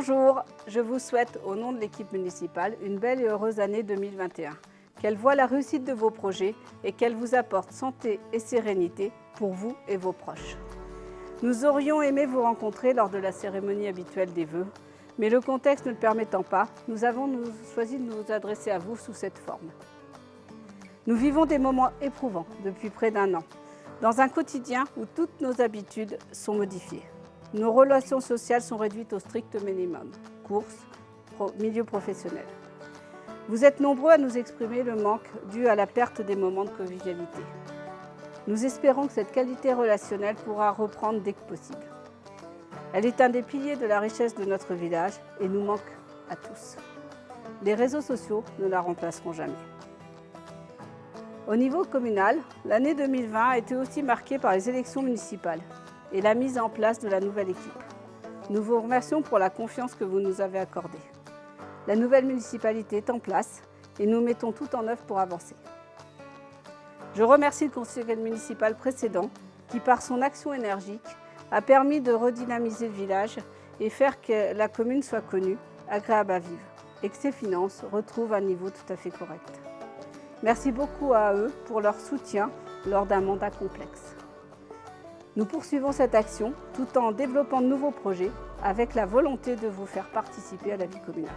Bonjour, je vous souhaite au nom de l'équipe municipale une belle et heureuse année 2021. Qu'elle voie la réussite de vos projets et qu'elle vous apporte santé et sérénité pour vous et vos proches. Nous aurions aimé vous rencontrer lors de la cérémonie habituelle des vœux, mais le contexte ne le permettant pas, nous avons choisi de nous adresser à vous sous cette forme. Nous vivons des moments éprouvants depuis près d'un an, dans un quotidien où toutes nos habitudes sont modifiées. Nos relations sociales sont réduites au strict minimum, courses, milieu professionnel. Vous êtes nombreux à nous exprimer le manque dû à la perte des moments de convivialité. Nous espérons que cette qualité relationnelle pourra reprendre dès que possible. Elle est un des piliers de la richesse de notre village et nous manque à tous. Les réseaux sociaux ne la remplaceront jamais. Au niveau communal, l'année 2020 a été aussi marquée par les élections municipales et la mise en place de la nouvelle équipe. Nous vous remercions pour la confiance que vous nous avez accordée. La nouvelle municipalité est en place et nous mettons tout en œuvre pour avancer. Je remercie le conseiller municipal précédent qui, par son action énergique, a permis de redynamiser le village et faire que la commune soit connue, agréable à vivre et que ses finances retrouvent un niveau tout à fait correct. Merci beaucoup à eux pour leur soutien lors d'un mandat complexe. Nous poursuivons cette action tout en développant de nouveaux projets avec la volonté de vous faire participer à la vie communale.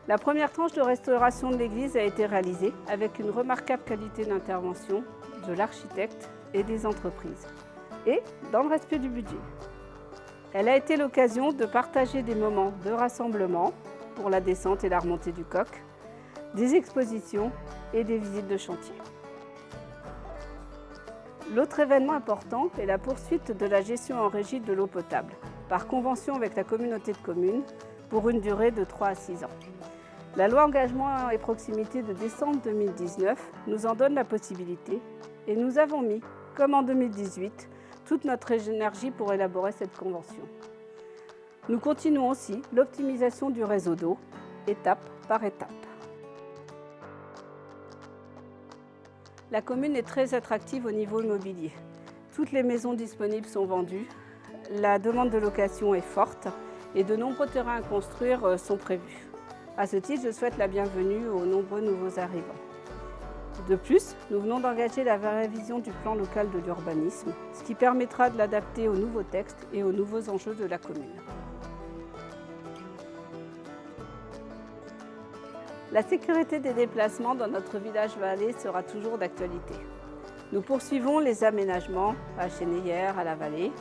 La première tranche de restauration de l'église a été réalisée avec une remarquable qualité d'intervention de l'architecte et des entreprises, et dans le respect du budget. Elle a été l'occasion de partager des moments de rassemblement pour la descente et la remontée du coq, des expositions et des visites de chantier. L'autre événement important est la poursuite de la gestion en régie de l'eau potable, par convention avec la communauté de communes, pour une durée de 3 à 6 ans. La loi Engagement et Proximité de décembre 2019 nous en donne la possibilité et nous avons mis, comme en 2018, toute notre énergie pour élaborer cette convention. Nous continuons aussi l'optimisation du réseau d'eau, étape par étape. La commune est très attractive au niveau immobilier. Toutes les maisons disponibles sont vendues, la demande de location est forte et de nombreux terrains à construire sont prévus. À ce titre, je souhaite la bienvenue aux nombreux nouveaux arrivants. De plus, nous venons d'engager la révision du plan local de l'urbanisme, ce qui permettra de l'adapter aux nouveaux textes et aux nouveaux enjeux de la commune. La sécurité des déplacements dans notre village vallée sera toujours d'actualité. Nous poursuivons les aménagements à Chéneillère, à la vallée,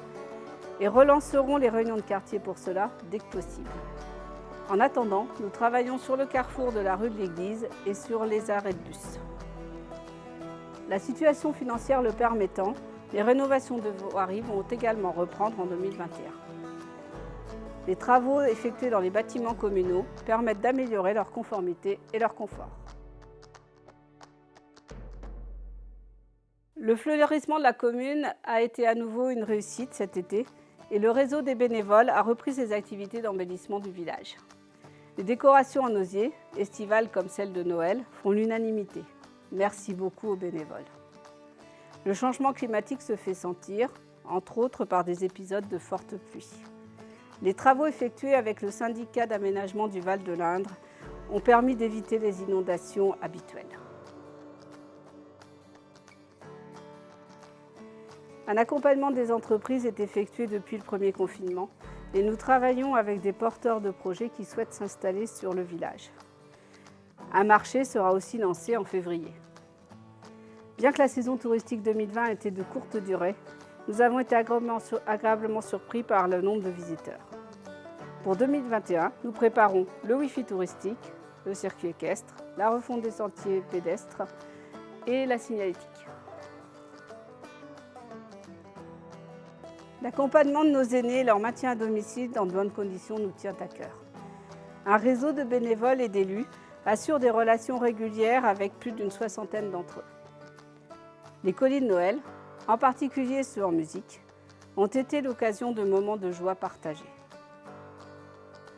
et relancerons les réunions de quartier pour cela dès que possible. En attendant, nous travaillons sur le carrefour de la rue de l'Église et sur les arrêts de bus. La situation financière le permettant, les rénovations de voiries vont également reprendre en 2021. Les travaux effectués dans les bâtiments communaux permettent d'améliorer leur conformité et leur confort. Le fleurissement de la commune a été à nouveau une réussite cet été et le réseau des bénévoles a repris ses activités d'embellissement du village. Les décorations en osier, estivales comme celle de Noël, font l'unanimité. Merci beaucoup aux bénévoles. Le changement climatique se fait sentir, entre autres par des épisodes de fortes pluies. Les travaux effectués avec le syndicat d'aménagement du Val de l'Indre ont permis d'éviter les inondations habituelles. Un accompagnement des entreprises est effectué depuis le premier confinement et nous travaillons avec des porteurs de projets qui souhaitent s'installer sur le village. Un marché sera aussi lancé en février. Bien que la saison touristique 2020 ait été de courte durée, nous avons été agréablement surpris par le nombre de visiteurs. Pour 2021, nous préparons le Wi-Fi touristique, le circuit équestre, la refonte des sentiers pédestres et la signalétique. L'accompagnement de nos aînés et leur maintien à domicile dans de bonnes conditions nous tient à cœur. Un réseau de bénévoles et d'élus assure des relations régulières avec plus d'une 60aine d'entre eux. Les colis de Noël, en particulier ceux en musique, ont été l'occasion de moments de joie partagés.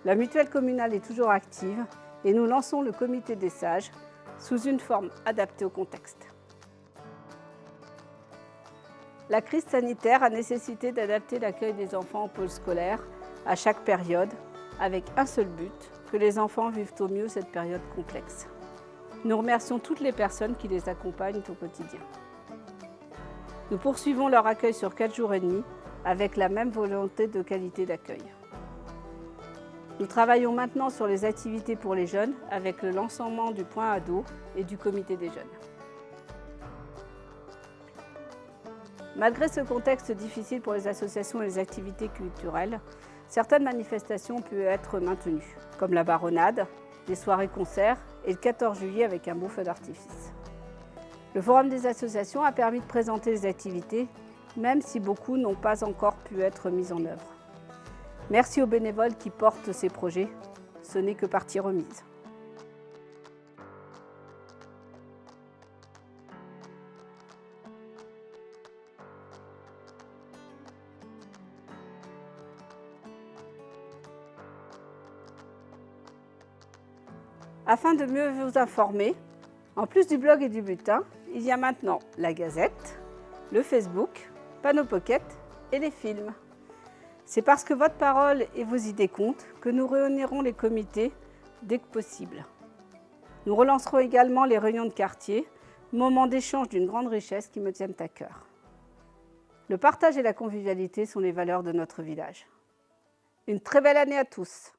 La mutuelle communale est toujours active et nous lançons le comité des sages sous une forme adaptée au contexte. La crise sanitaire a nécessité d'adapter l'accueil des enfants en pôle scolaire à chaque période, avec un seul but, que les enfants vivent au mieux cette période complexe. Nous remercions toutes les personnes qui les accompagnent au quotidien. Nous poursuivons leur accueil sur 4 jours et demi avec la même volonté de qualité d'accueil. Nous travaillons maintenant sur les activités pour les jeunes avec le lancement du point ado et du comité des jeunes. Malgré ce contexte difficile pour les associations et les activités culturelles, certaines manifestations peuvent être maintenues, comme la Baronnade, les soirées-concerts et le 14 juillet avec un beau feu d'artifice. Le Forum des associations a permis de présenter les activités, même si beaucoup n'ont pas encore pu être mises en œuvre. Merci aux bénévoles qui portent ces projets, ce n'est que partie remise. Afin de mieux vous informer, en plus du blog et du bulletin, il y a maintenant la Gazette, le Facebook, Panneau Pocket et les films. C'est parce que votre parole et vos idées comptent que nous réunirons les comités dès que possible. Nous relancerons également les réunions de quartier, moments d'échange d'une grande richesse qui me tiennent à cœur. Le partage et la convivialité sont les valeurs de notre village. Une très belle année à tous!